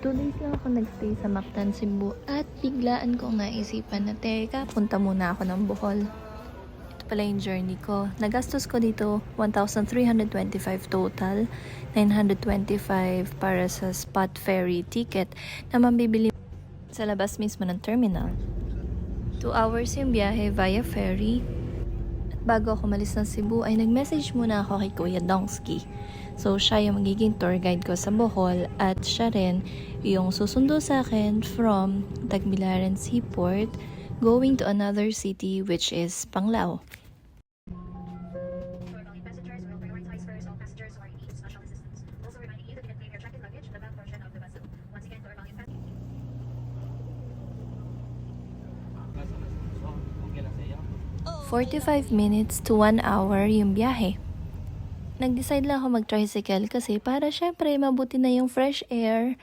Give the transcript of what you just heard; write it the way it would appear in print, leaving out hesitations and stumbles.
2 days lang ako nagstay sa Mactan, Cebu at biglaan ko naisipan na teka, punta muna ako ng Bohol. Ito pala yung journey ko. Nagastos ko dito 1,325 total, 925 para sa spot ferry ticket na mabibili sa labas mismo ng terminal. 2 hours yung biyahe via ferry. Bago ako malis ng Cebu ay nag-message muna ako kay Kuya Dongsky. So siya yung magiging tour guide ko sa Bohol at siya rin yung susundo sa akin from Tagbilaran Seaport going to another city which is Panglao. Passengers will prioritize first all passengers who are in need of special assistance. Also reminding you that you can claim your checked luggage in the back portion of the vessel. Once again, to our valued passengers. 45 minutes to 1 hour yung biyahe. Nag-decide lang ako mag-tricycle kasi para syempre mabuti na yung fresh air.